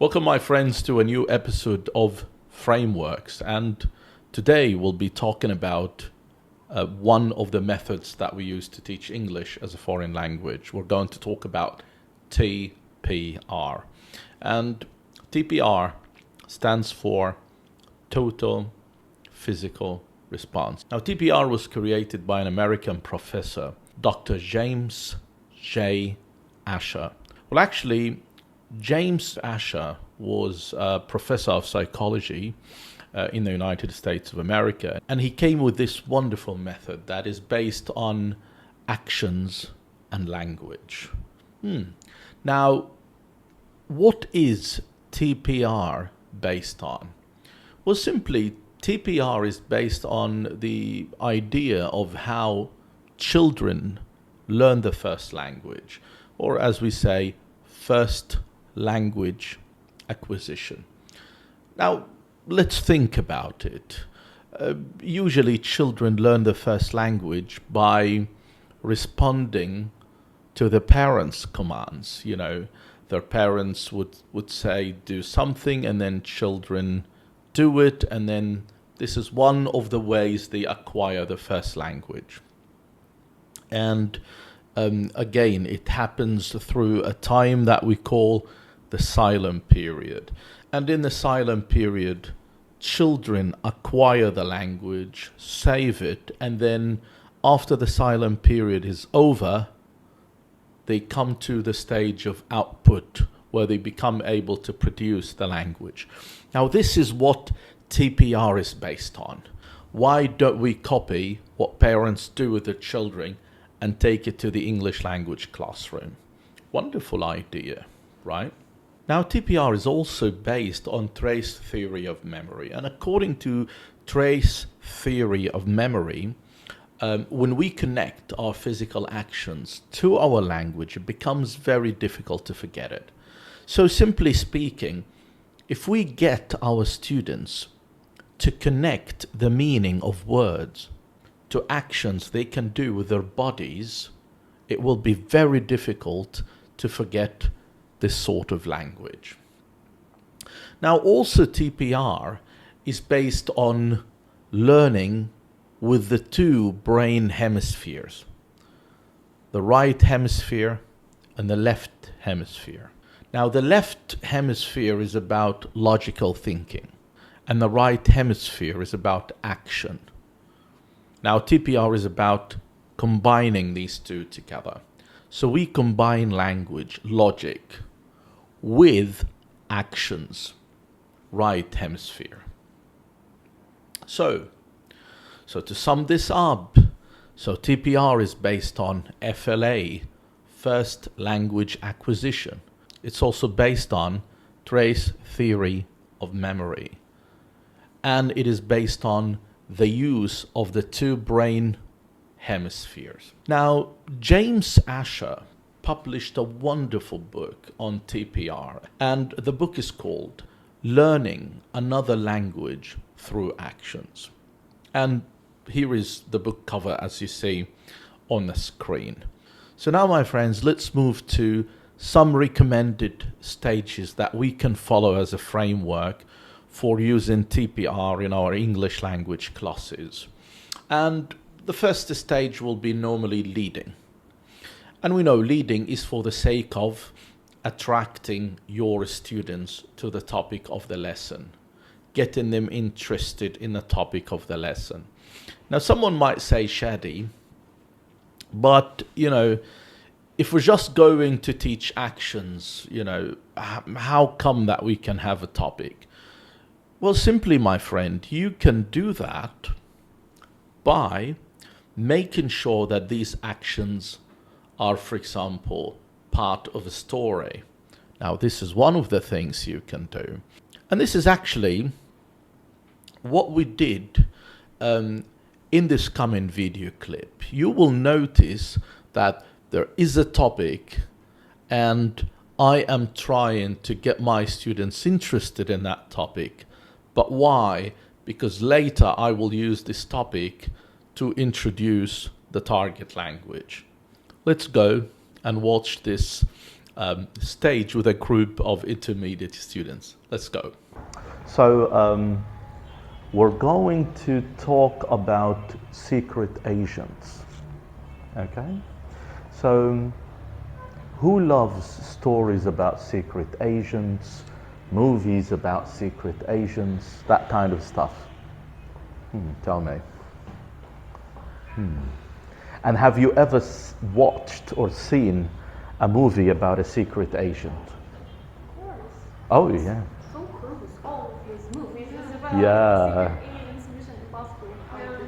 Welcome, my friends, to a new episode of Frameworks, and today we'll be talking about one of the methods that we use to teach English as a foreign language. We're going to talk about TPR, and TPR stands for Total Physical Response. Now, TPR was created by an American professor, Dr. James J. Asher. Well, actually, James Asher was a professor of psychology in the United States of America, and he came with this wonderful method that is based on actions and language. Now, what is TPR based on? Well, simply, TPR is based on the idea of how children learn the first language, or as we say, first language acquisition. Now, let's think about it. Usually children learn the first language by responding to the parents' commands. You know, their parents would say, do something, and then children do it, and then this is one of the ways they acquire the first language. And again, it happens through a time that we call the silent period. And in the silent period, children acquire the language, save it, and then after the silent period is over, they come to the stage of output where they become able to produce the language. Now, this is what TPR is based on. Why don't we copy what parents do with their children and take it to the English language classroom? Wonderful idea, right? Now, TPR is also based on trace theory of memory. And according to trace theory of memory, when we connect our physical actions to our language, it becomes very difficult to forget it. So simply speaking, if we get our students to connect the meaning of words to actions they can do with their bodies, it will be very difficult to forget this sort of language. Now, also TPR is based on learning with the two brain hemispheres, the right hemisphere and the left hemisphere. Now, the left hemisphere is about logical thinking, and the right hemisphere is about action. Now, TPR is about combining these two together. So we combine language, logic, with actions, right hemisphere. So to sum this up, so TPR is based on FLA, first language acquisition. It's also based on trace theory of memory. And it is based on the use of the two brain hemispheres. Now, James Asher published a wonderful book on TPR, and the book is called Learning Another Language Through Actions. And here is the book cover, as you see on the screen. So now, my friends, let's move to some recommended stages that we can follow as a framework for using TPR in our English language classes. And the first stage will be normally leading. And we know leading is for the sake of attracting your students to the topic of the lesson, getting them interested in the topic of the lesson. Now, someone might say, Shady, but, if we're just going to teach actions, how come that we can have a topic? Well, simply, my friend, you can do that by making sure that these actions are, for example, part of a story. Now, this is one of the things you can do. And this is actually what we did in this coming video clip. You will notice that there is a topic, and I am trying to get my students interested in that topic. But why? Because later I will use this topic to introduce the target language. Let's go and watch this stage with a group of intermediate students. Let's go. So we're going to talk about secret agents. Okay? So who loves stories about secret agents, movies about secret agents, that kind of stuff? Tell me. And have you ever watched or seen a movie about a secret agent? Of course. Oh, yeah. Tom Cruise, all of his movies is about Yeah. secret agents, Mission Impossible.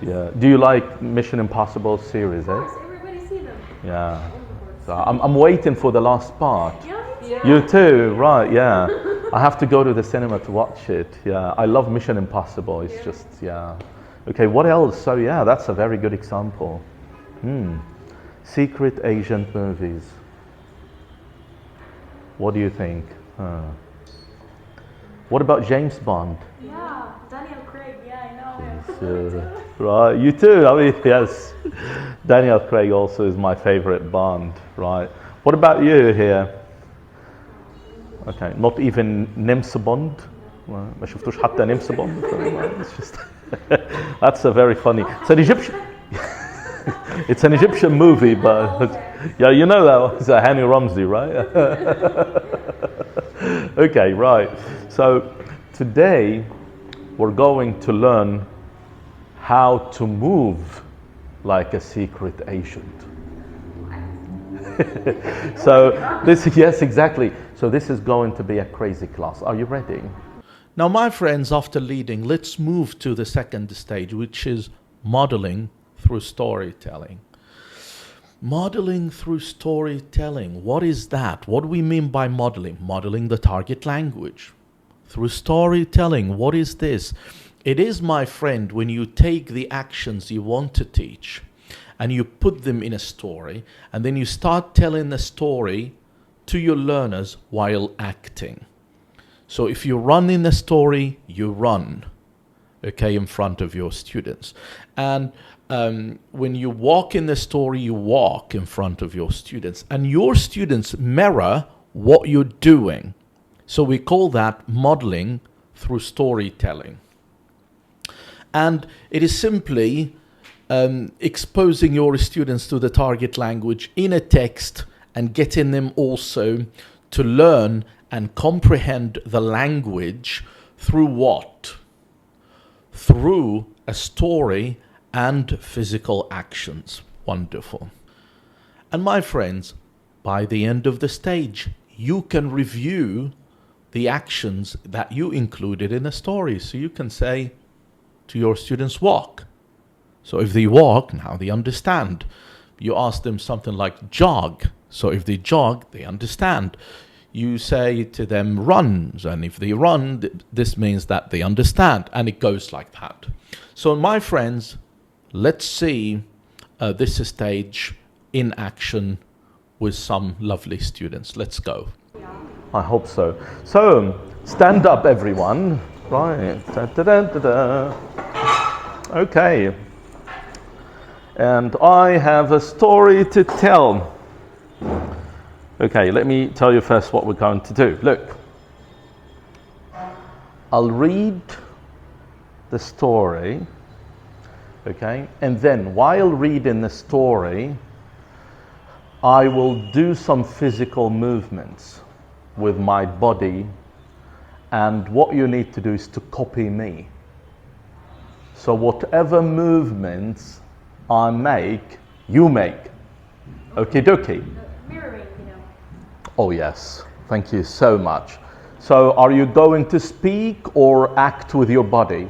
Yeah. Do you like Mission Impossible series, Of eh? course, everybody see them. Yeah. All the words. So I'm waiting for the last part. Yeah. You too, right? Yeah. I have to go to the cinema to watch it. Yeah. I love Mission Impossible. It's just, yeah. Okay. What else? So yeah, that's a very good example. Secret agent movies. What do you think? What about James Bond? Yeah, Daniel Craig. Yeah, I know him. Right, you too. I mean, yes. Daniel Craig also is my favorite Bond. Right. What about you here? Okay, not even نمس Bond. ما شفتوش حتى نمس Bond. It's just that's a very funny. It's an Egyptian. It's an Egyptian movie, but yeah, you know that was Hani Ramsey, right? Okay, right. So today we're going to learn how to move like a secret agent. So this, yes, exactly. So this is going to be a crazy class. Are you ready? Now, my friends, after leading, let's move to the second stage, which is modeling through storytelling. Modeling through storytelling. What is that? What do we mean by modeling? Modeling the target language. Through storytelling, what is this? It is, my friend, when you take the actions you want to teach and you put them in a story, and then you start telling the story to your learners while acting. So if you run in the story, you run, okay, in front of your students. And when you walk in the story, you walk in front of your students. And your students mirror what you're doing. So we call that modeling through storytelling. And it is simply exposing your students to the target language in a text and getting them also to learn and comprehend the language through what? Through a story and physical actions. Wonderful. And my friends, by the end of the stage, you can review the actions that you included in a story. So you can say to your students, walk. So if they walk, now they understand. You ask them something like jog. So if they jog, they understand. You say to them runs, and if they run, this means that they understand, and it goes like that. So my friends, let's see this stage in action with some lovely students. Let's go. I hope so. So stand up, everyone. Right. Da, da, da, da, da. Okay. And I have a story to tell. Okay, let me tell you first what we're going to do. Look, I'll read the story, okay, and then while reading the story, I will do some physical movements with my body, and what you need to do is to copy me. So whatever movements I make, you make. Okie dokie. Mirroring, you know. Oh yes, thank you so much. So are you going to speak or act with your body?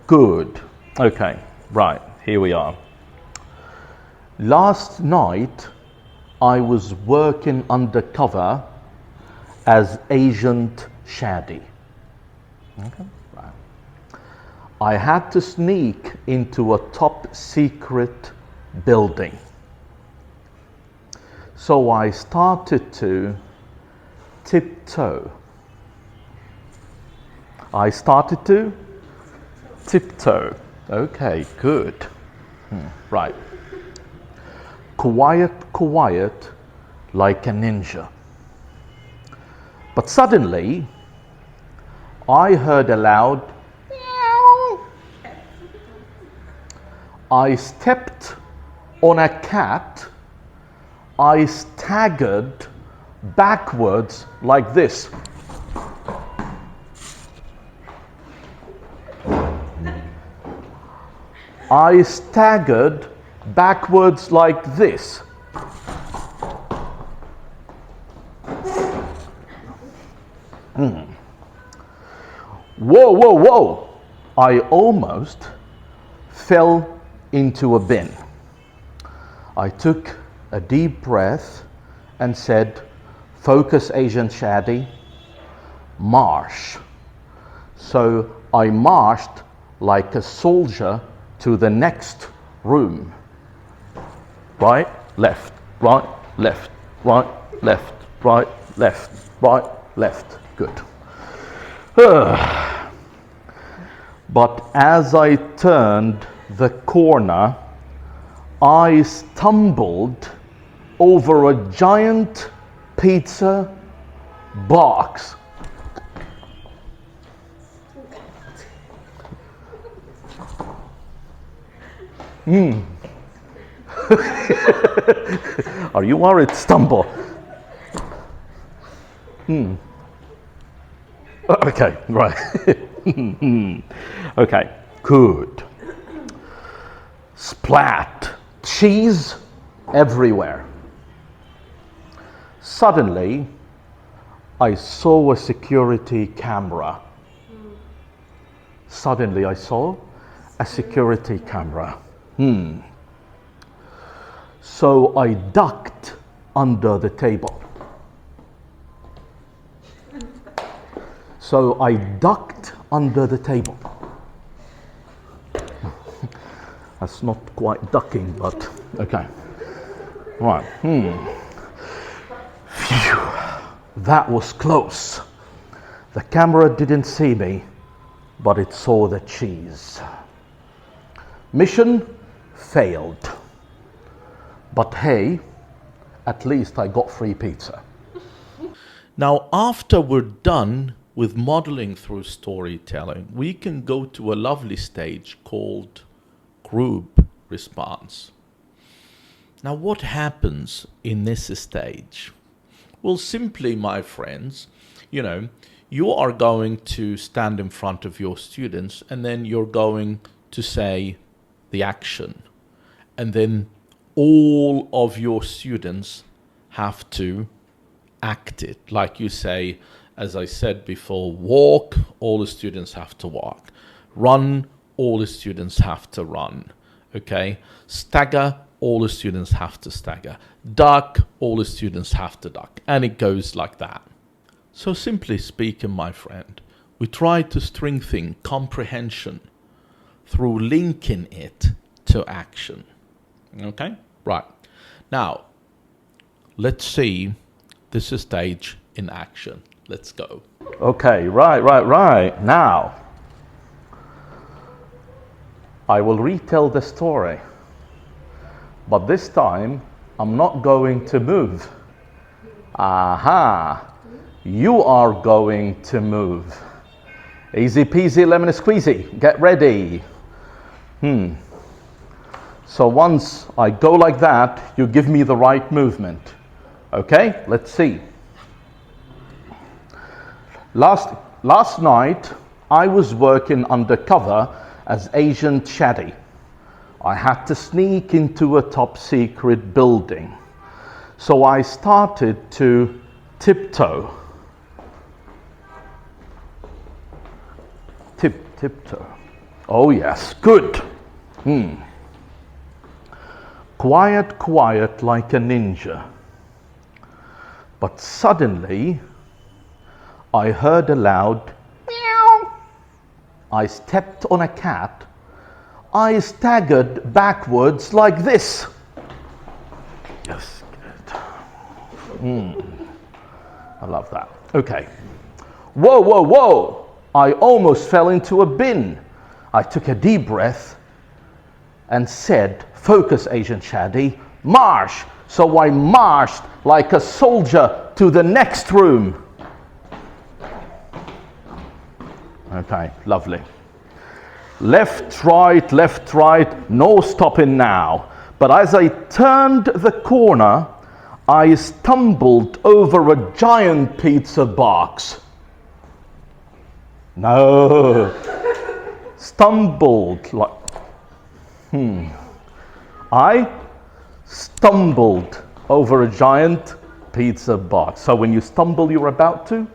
Good. Okay, right, here we are. Last night, I was working undercover as Agent Shady. Okay, right. I had to sneak into a top secret building. So I started to tiptoe. I started to tiptoe. Okay, good. Right. Quiet, quiet, like a ninja. But suddenly, I heard a loud meow. I stepped on a cat. I staggered backwards like this. I staggered backwards like this. Whoa, whoa, whoa! I almost fell into a bin. I took a deep breath and said, "Focus, Agent Shady, march." So I marched like a soldier to the next room. Right, left, right, left, right, left, right, left, right, left. Good. But as I turned the corner, I stumbled over a giant pizza box. Are you worried? Stumble. Okay, right. Okay, good. Splat. Cheese everywhere. Suddenly, I saw a security camera. Suddenly, I saw a security camera. So I ducked under the table. So I ducked under the table. That's not quite ducking, but okay. Right. Phew. That was close. The camera didn't see me, but it saw the cheese. Mission failed. But hey, at least I got free pizza. Now, after we're done with modeling through storytelling, we can go to a lovely stage called group response. Now, what happens in this stage? Well, simply, my friends, you are going to stand in front of your students, and then you're going to say the action. And then all of your students have to act it. Like you say, as I said before, walk, all the students have to walk. Run, all the students have to run. Okay? Stagger, all the students have to stagger. Duck, all the students have to duck. And it goes like that. So simply speaking, my friend, we try to strengthen comprehension through linking it to action. Okay? Right. Now, let's see this stage in action. Let's go. Okay, right. Now, I will retell the story. But this time, I'm not going to move. Aha! You are going to move. Easy peasy, lemon squeezy. Get ready. So once I go like that, you give me the right movement. Okay, let's see. Last night, I was working undercover as Agent Shady. I had to sneak into a top secret building. So I started to tiptoe. Tiptoe. Oh yes, good. Quiet like a ninja. But suddenly, I heard a loud meow. I stepped on a cat. I staggered backwards like this. Yes, good. I love that. Okay. Whoa. I almost fell into a bin. I took a deep breath and said, "Focus, Agent Shady, march." So I marched like a soldier to the next room. Okay, lovely. Left, right, no stopping now. But as I turned the corner, I stumbled over a giant pizza box. No. Stumbled like, I stumbled over a giant pizza box. So when you stumble, you're about to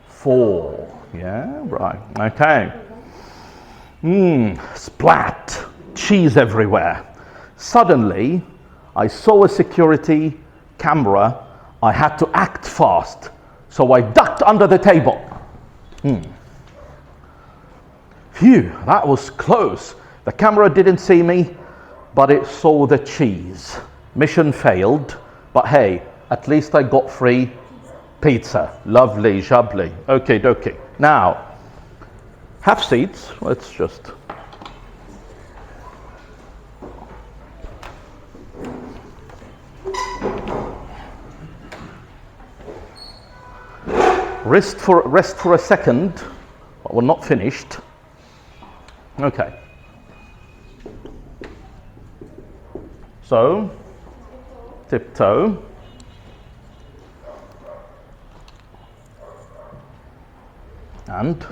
fall. Yeah, right. Okay. Splat. Cheese everywhere. Suddenly, I saw a security camera. I had to act fast. So I ducked under the table. Phew, that was close. The camera didn't see me, but it saw the cheese. Mission failed, but hey, at least I got free pizza. Lovely, jubbly. Okay, dokie. Now, have seats. Let's just... Rest for a second, but we're not finished. Okay. So, tiptoe. And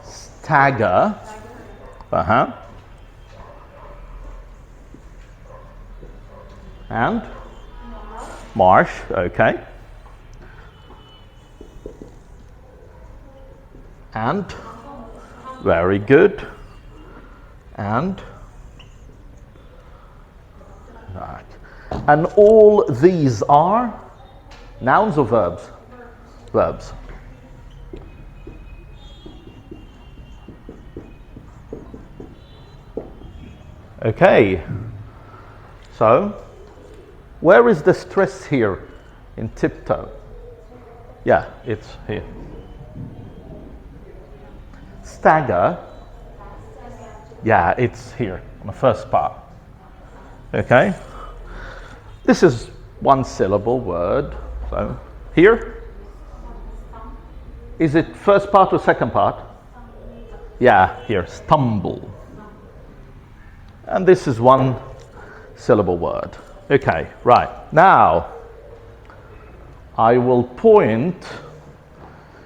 stagger. And march, okay. And very good. And right. And all these are nouns or verbs? Verbs. Okay. So, where is the stress here in tiptoe? Yeah, it's here. Stagger. Yeah, it's here on the first part. Okay. This is one syllable word. So, here. Is it first part or second part? Yeah, here, stumble. And this is one syllable word. Okay, right. Now, I will point,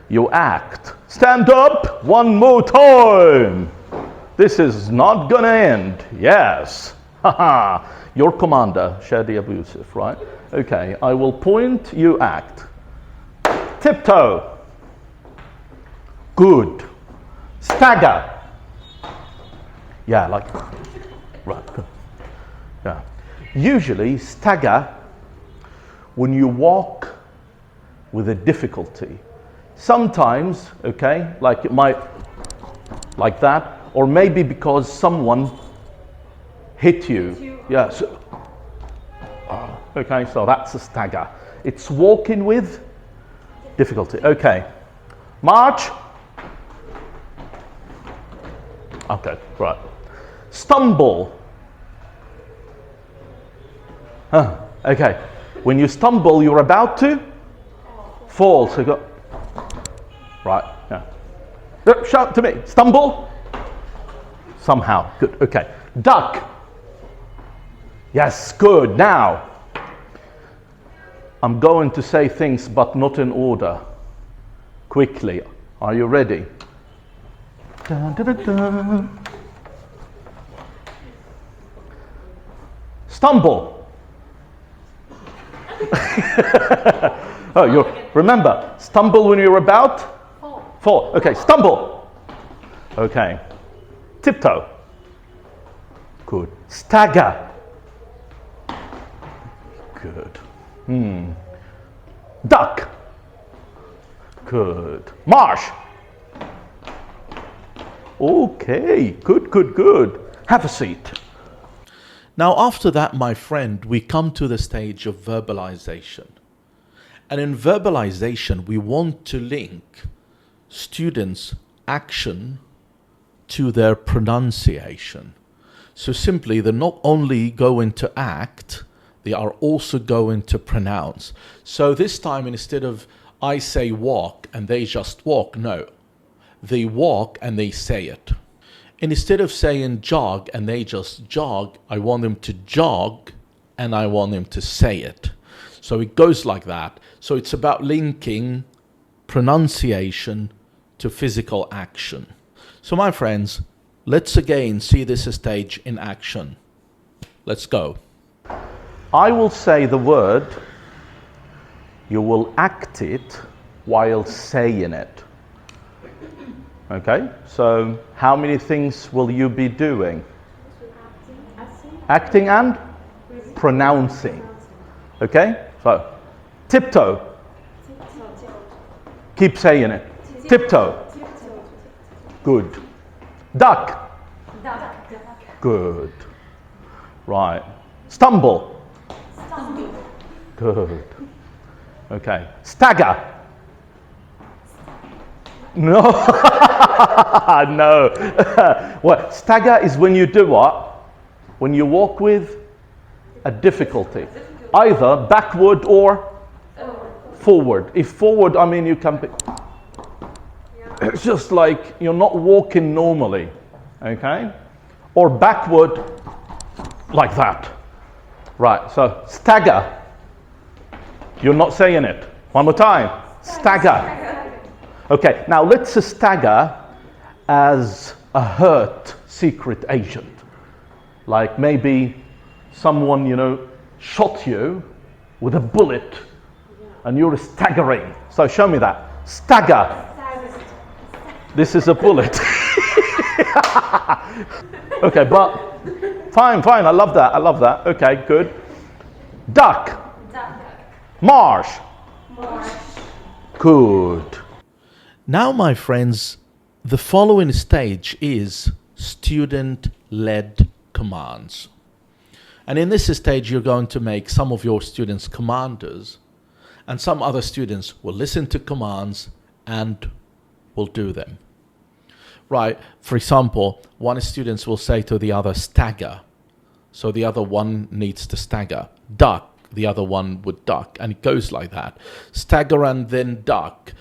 you act. Stand up one more time. This is not gonna end. Yes. Haha. Your commander, Shady Abuyusuf, right? Okay, I will point, you act. Tiptoe. Good. Stagger. Yeah, like, right, good. Yeah. Usually, stagger when you walk with a difficulty. Sometimes, okay, like it might, like that, or maybe because someone hit you. Yeah. So, okay, so that's a stagger. It's walking with difficulty. Okay. March. Okay, right. Stumble. Okay. When you stumble, you're about to fall. So you go. Right. Yeah. Shout to me. Stumble. Somehow. Good. Okay. Duck. Yes. Good. Now, I'm going to say things, but not in order. Quickly. Are you ready? Dun, dun, dun, dun. Stumble. Oh, you remember, stumble when you're about? Fall. Okay, stumble. Okay. Tiptoe. Good. Stagger. Good. Duck. Good. March. Okay, good, good, good. Have a seat. Now, after that, my friend, we come to the stage of verbalization. And in verbalization, we want to link students' action to their pronunciation. So simply, they're not only going to act, they are also going to pronounce. So this time, instead of I say walk and they just walk, no. They walk and they say it. And instead of saying jog and they just jog, I want them to jog and I want them to say it. So it goes like that. So it's about linking pronunciation to physical action. So my friends, let's again see this stage in action. Let's go. I will say the word, you will act it while saying it. Okay, so how many things will you be doing? Acting and pronouncing. Okay, so tiptoe. Keep saying it. Tiptoe. Good. Duck. Good. Right. Stumble. Good. Okay. Stagger. No. No. Well, stagger is when you do what? When you walk with a difficulty. Either backward or forward. If forward, I mean you can be... It's just like you're not walking normally. Okay? Or backward like that. Right, so stagger. You're not saying it. One more time. Stagger. Okay, now let's stagger as a hurt secret agent. Like maybe someone, you know, shot you with a bullet and you're staggering. So show me that. Stagger. This is a bullet. Okay, but fine, I love that. Okay, good. Duck. Marsh. Good. Now, my friends, the following stage is student-led commands. And in this stage, you're going to make some of your students commanders, and some other students will listen to commands and will do them. Right, for example, one student will say to the other, stagger. So the other one needs to stagger. Duck, the other one would duck, and it goes like that. Stagger and then duck.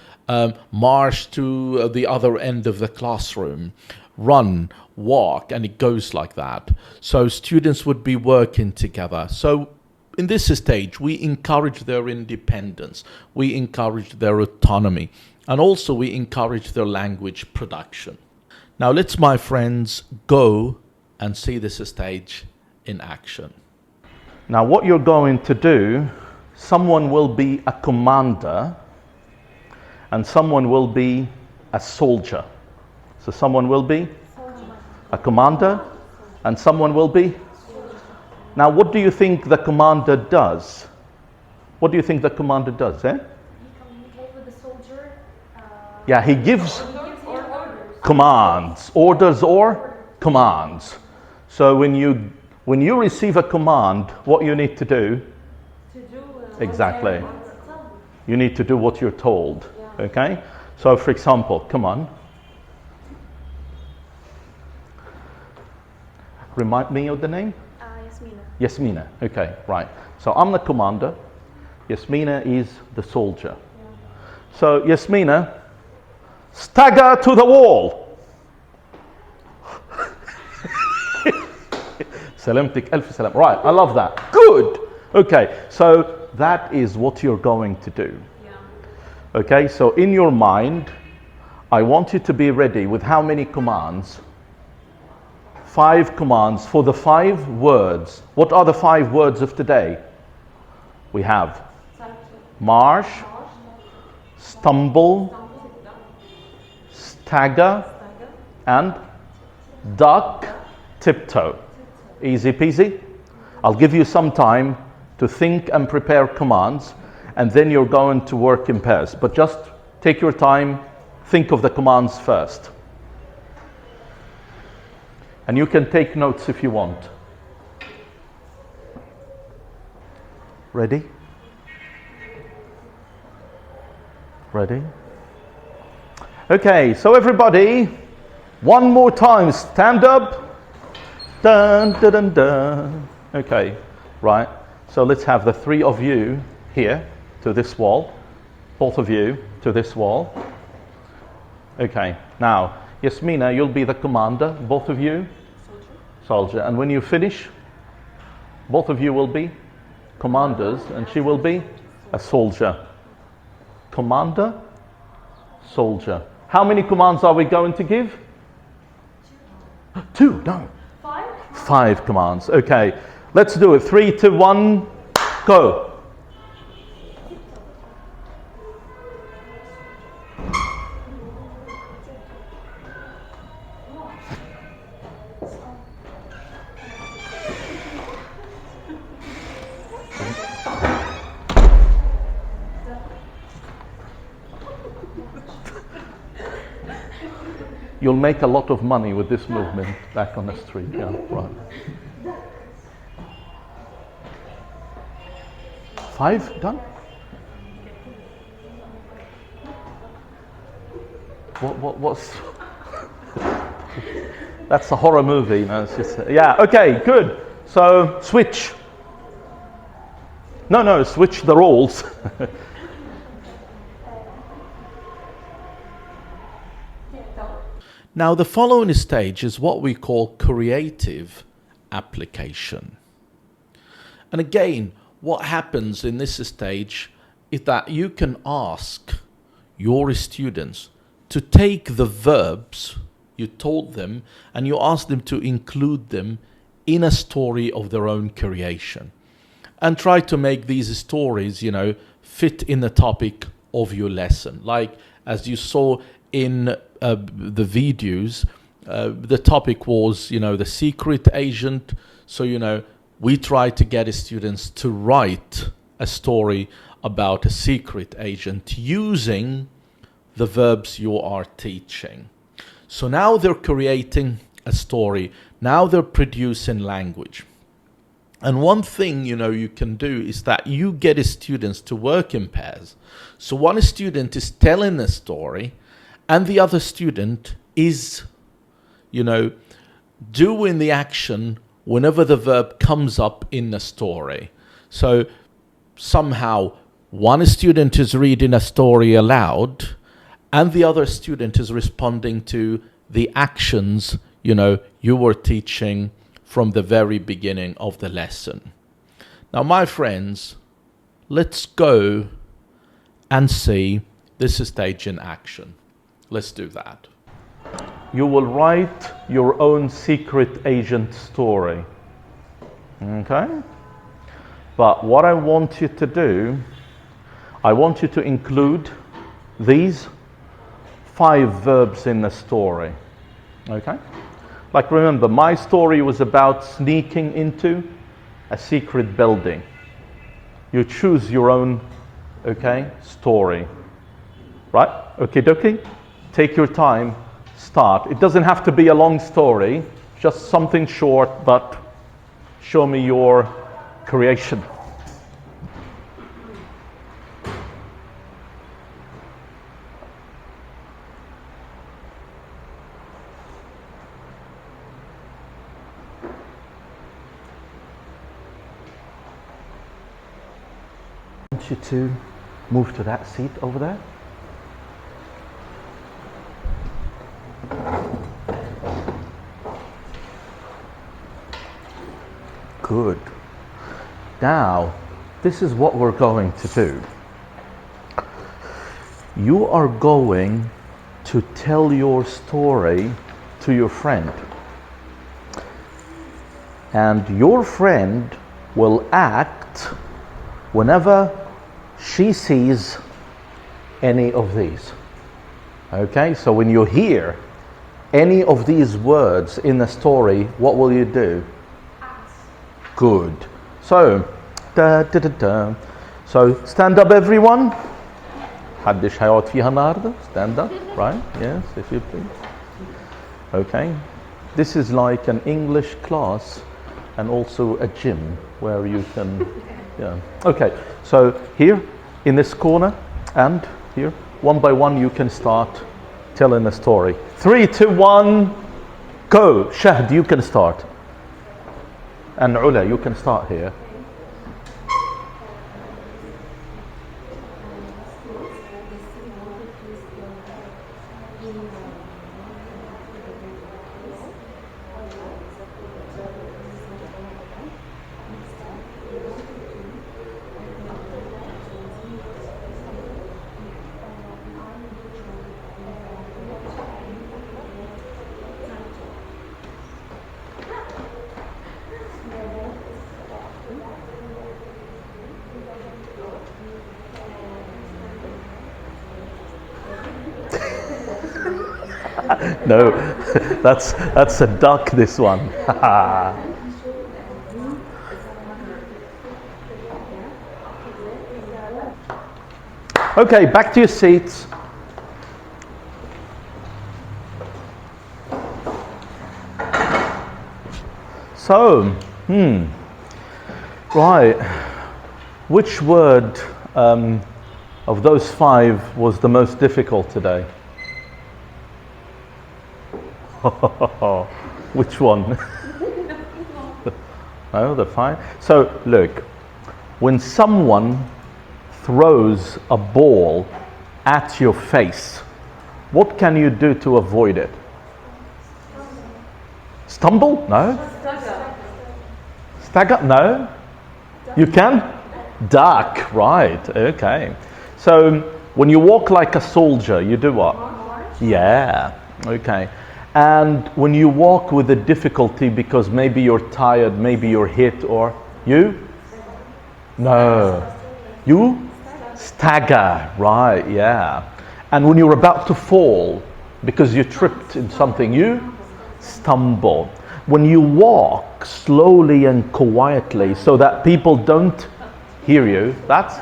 March to the other end of the classroom. Run, walk, and it goes like that. So students would be working together. So in this stage, we encourage their independence. We encourage their autonomy. And also we encourage their language production. Now let's, my friends, go and see this stage in action. Now what you're going to do, someone will be a commander and someone will be a soldier. So someone will be a commander and someone will be... Now what do you think the commander does? What do you think the commander does, eh? He communicates with the soldier. Yeah, he gives commands, orders or commands. So when you receive a command, what you need to do? Exactly. You need to do what you're told. Okay? So for example, come on. Remind me of the name? Yasmina. Yasmina. Okay, right. So I'm the commander. Yasmina is the soldier. So Yasmina, stagger to the wall. Salamtik alf salam. Right, I love that. Good. Okay, so that is what you're going to do. Okay, so in your mind, I want you to be ready with how many commands? 5 commands for the 5 words. What are the 5 words of today? We have marsh, stumble, stagger, and duck, tiptoe. Easy peasy. I'll give you some time to think and prepare commands, and then you're going to work in pairs. But just take your time, think of the commands first. And you can take notes if you want. Ready? Ready? Okay, so everybody, One more time, stand up. Dun, dun, dun, dun. Okay, right. So let's have the three of you here to this wall. Both of you to this wall. Okay, now, Yasmina, you'll be the commander, both of you. Soldier. And when you finish, both of you will be commanders, and she will be a soldier. Commander, soldier. How many commands are we going to give? Two, no. Five commands. Okay, let's do it. 3, 2, 1, go. You'll make a lot of money with this movement back on the street. Yeah, right. 5 done? What's that's a horror movie, no? It's just, yeah, okay, good. So switch. No, switch the roles. Now, the following stage is what we call creative application. And again, what happens in this stage is that you can ask your students to take the verbs you taught them and you ask them to include them in a story of their own creation. And try to make these stories, fit in the topic of your lesson. Like, as you saw in the videos, the topic was, the secret agent. So, we try to get students to write a story about a secret agent using the verbs you are teaching. So now they're creating a story. Now they're producing language. And one thing, you can do is that you get students to work in pairs. So one student is telling a story and the other student is, doing the action whenever the verb comes up in the story. So somehow one student is reading a story aloud and the other student is responding to the actions, you were teaching from the very beginning of the lesson. Now, my friends, let's go and see this stage in action. Let's do that. You will write your own secret agent story. Okay? But what I want you to do, I want you to include these 5 verbs in the story. Okay? Like, remember, my story was about sneaking into a secret building. You choose your own, story. Right? Okie dokie? Take your time, start. It doesn't have to be a long story, just something short, but show me your creation. I want you to move to that seat over there. Good. Now, this is what we're going to do. You are going to tell your story to your friend. And your friend will act whenever she sees any of these. Okay, so when you hear any of these words in the story, what will you do? Good. So, So, stand up everyone. حدش هيقعد فيها النهارده. Stand up, right? Yes, if you please. Okay. This is like an English class and also a gym where you can, Okay, so here in this corner and here, one by one you can start telling a story. 3, 2, 1, go. Shahd, you can start. And Ula, you can start here. No, that's a duck, this one. Okay, back to your seats. So, right, which word of those 5 was the most difficult today? Which one? No, they're fine. So, look, when someone throws a ball at your face, what can you do to avoid it? Stumble? No. Stagger? No. You can? Duck, right, okay. So, when you walk like a soldier, you do what? Yeah, okay. And when you walk with a difficulty because maybe you're tired, maybe you're hit, or you? No. You? Stagger, right, yeah. And when you're about to fall because you tripped in something, you? Stumble. When you walk slowly and quietly so that people don't hear you, that's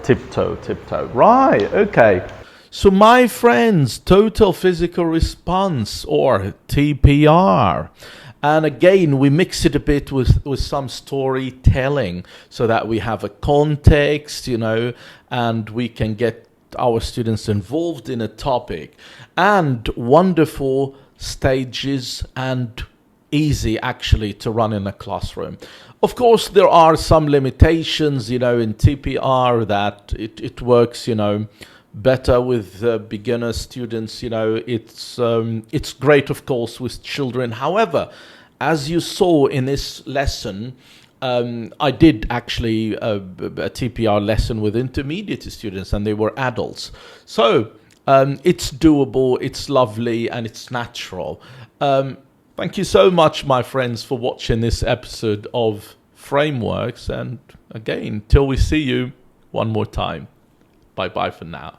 tiptoe, tiptoe. Right, okay. So my friends, total physical response, or TPR. And again, we mix it a bit with some storytelling so that we have a context, you know, and we can get our students involved in a topic. And wonderful stages and easy actually to run in a classroom. Of course, there are some limitations, you know, in TPR that it works, you know, better with beginner students. You know, it's great, of course, with children. However, as you saw in this lesson, I did actually a TPR lesson with intermediate students, and they were adults. So it's doable, it's lovely, and it's natural. Thank you so much, my friends, for watching this episode of Frameworks. And again, till we see you one more time, bye-bye for now.